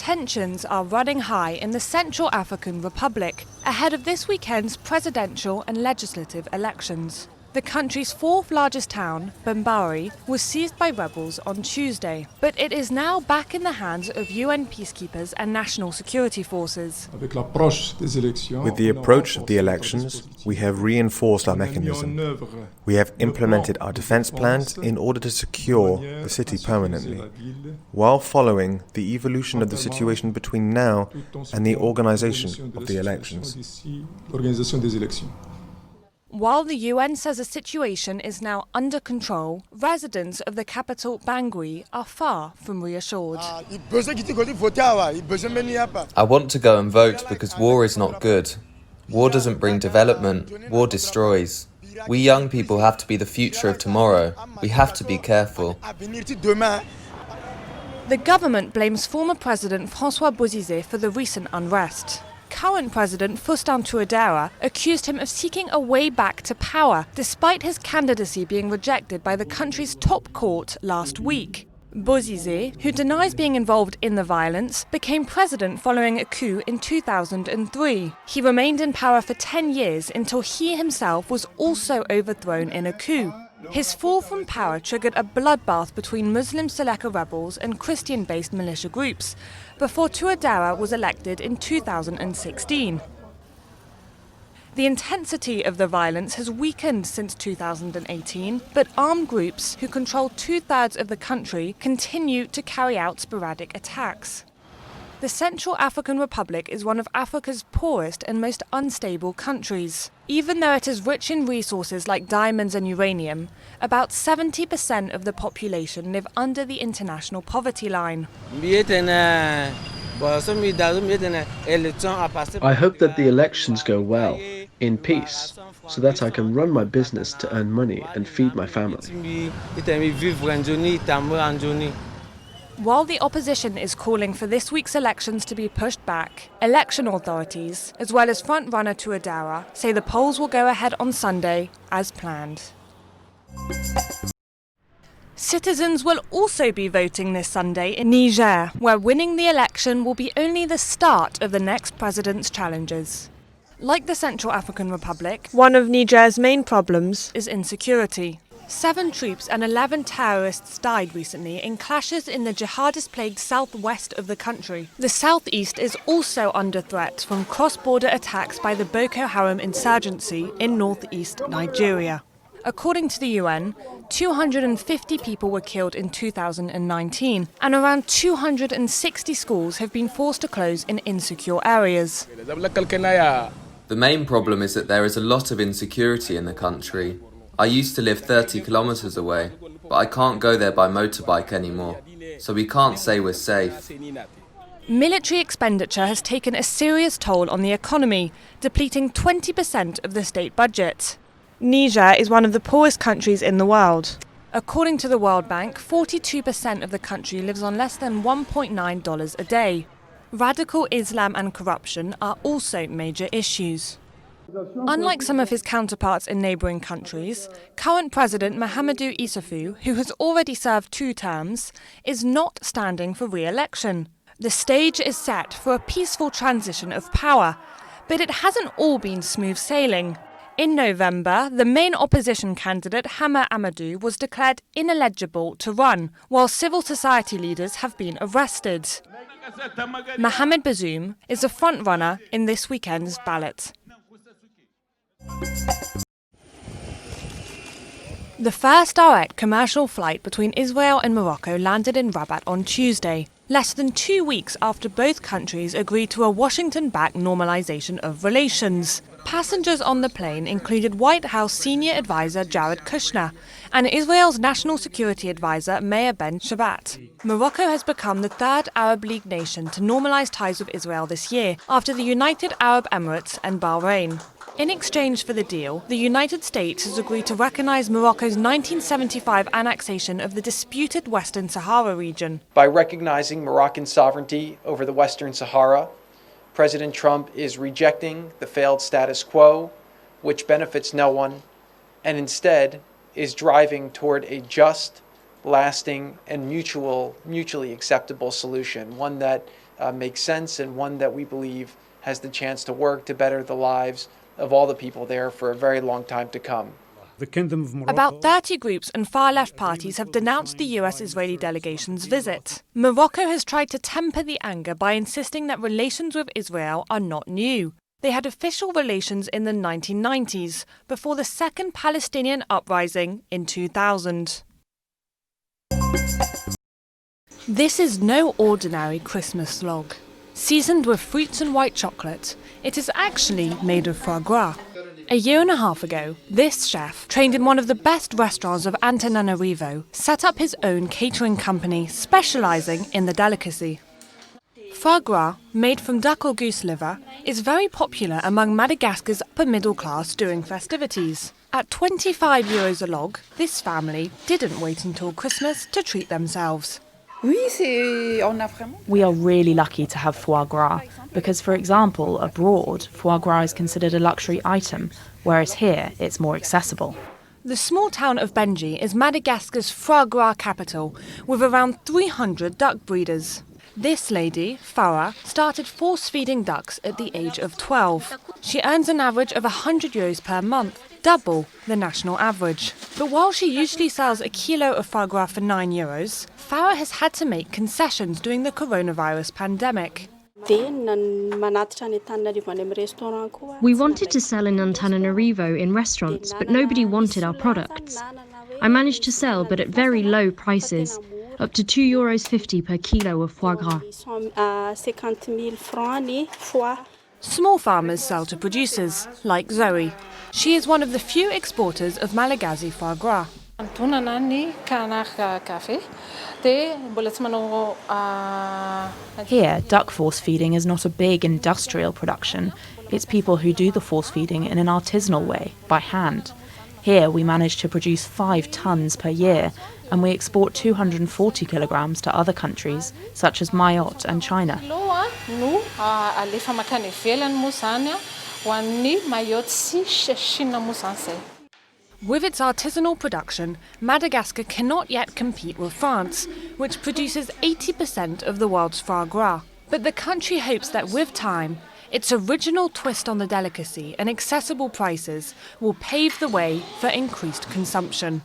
Tensions are running high in the Central African Republic ahead of this weekend's presidential and legislative elections. The country's fourth largest town, Bangui, was seized by rebels on Tuesday, but it is now back in the hands of UN peacekeepers and national security forces. With the approach of the elections, we have reinforced our mechanism. We have implemented our defense plans in order to secure the city permanently, while following the evolution of the situation between now and the organization of the elections. While the UN says the situation is now under control, residents of the capital Bangui are far from reassured. I want to go and vote because war is not good. War doesn't bring development, war destroys. We young people have to be the future of tomorrow. We have to be careful. The government blames former President François for the recent unrest. Current President Faustin Touadéra accused him of seeking a way back to power, despite his candidacy being rejected by the country's top court last week. Bozizé, who denies being involved in the violence, became president following a coup in 2003. He remained in power for 10 years until he himself was also overthrown in a coup. His fall from power triggered a bloodbath between Muslim Seleka rebels and Christian-based militia groups, before Touadéra was elected in 2016. The intensity of the violence has weakened since 2018, but armed groups who control 2/3 of the country continue to carry out sporadic attacks. The Central African Republic is one of Africa's poorest and most unstable countries. Even though it is rich in resources like diamonds and uranium, about 70% of the population live under the international poverty line. I hope that the elections go well, in peace, so that I can run my business to earn money and feed my family. While the opposition is calling for this week's elections to be pushed back, election authorities, as well as front-runner Touadéra, say the polls will go ahead on Sunday as planned. Citizens will also be voting this Sunday in Niger, where winning the election will be only the start of the next president's challenges. Like the Central African Republic, one of Niger's main problems is insecurity. 7 troops and 11 terrorists died recently in clashes in the jihadist-plagued southwest of the country. The southeast is also under threat from cross-border attacks by the Boko Haram insurgency in northeast Nigeria. According to the UN, 250 people were killed in 2019, and around 260 schools have been forced to close in insecure areas. The main problem is that there is a lot of insecurity in the country. I used to live 30 kilometers away, but I can't go there by motorbike anymore, so we can't say we're safe. Military expenditure has taken a serious toll on the economy, depleting 20% of the state budget. Niger is one of the poorest countries in the world. According to the World Bank, 42% of the country lives on less than $1.9 a day. Radical Islam and corruption are also major issues. Unlike some of his counterparts in neighbouring countries, current President Mahamadou Issoufou, who has already served 2 terms, is not standing for re-election. The stage is set for a peaceful transition of power, but it hasn't all been smooth sailing. In November, the main opposition candidate, Hama Amadou, was declared ineligible to run, while civil society leaders have been arrested. Mohamed Bazoum is a front-runner in this weekend's ballot. The first direct commercial flight between Israel and Morocco landed in Rabat on Tuesday, less than 2 weeks after both countries agreed to a Washington-backed normalization of relations. Passengers on the plane included White House senior advisor Jared Kushner and Israel's national security advisor Meir Ben Shabbat. Morocco has become the 3rd Arab League nation to normalize ties with Israel this year, after the United Arab Emirates and Bahrain. In exchange for the deal, the United States has agreed to recognize Morocco's 1975 annexation of the disputed Western Sahara region. By recognizing Moroccan sovereignty over the Western Sahara, President Trump is rejecting the failed status quo, which benefits no one, and instead is driving toward a just, lasting, and mutually acceptable solution, one that makes sense and one that we believe has the chance to work to better the lives of all the people there for a very long time to come. About 30 groups and far-left parties have denounced the US-Israeli delegation's visit. Morocco has tried to temper the anger by insisting that relations with Israel are not new. They had official relations in the 1990s, before the second Palestinian uprising in 2000. This is no ordinary Christmas log. Seasoned with fruits and white chocolate, it is actually made of foie gras. A year and a half ago, this chef, trained in one of the best restaurants of Antananarivo, set up his own catering company specialising in the delicacy. Foie gras, made from duck or goose liver, is very popular among Madagascar's upper middle class during festivities. At €25 a log, this family didn't wait until Christmas to treat themselves. We are really lucky to have foie gras because, for example, abroad, foie gras is considered a luxury item, whereas here it's more accessible. The small town of Bangui is Madagascar's foie gras capital, with around 300 duck breeders. This lady, Fara, started force-feeding ducks at the age of 12. She earns an average of €100 per month, double the national average. But while she usually sells a kilo of foie gras for €9, Fara has had to make concessions during the coronavirus pandemic. We wanted to sell in Antananarivo in restaurants, but nobody wanted our products. I managed to sell, but at very low prices, up to €2.50 per kilo of foie gras. Small farmers sell to producers, like Zoe. She is one of the few exporters of Malagasy foie gras. Here, duck force feeding is not a big industrial production. It's people who do the force feeding in an artisanal way, by hand. Here we manage to produce 5 tons per year, and we export 240 kilograms to other countries, such as Mayotte and China. With its artisanal production, Madagascar cannot yet compete with France, which produces 80% of the world's foie gras. But the country hopes that with time, its original twist on the delicacy and accessible prices will pave the way for increased consumption.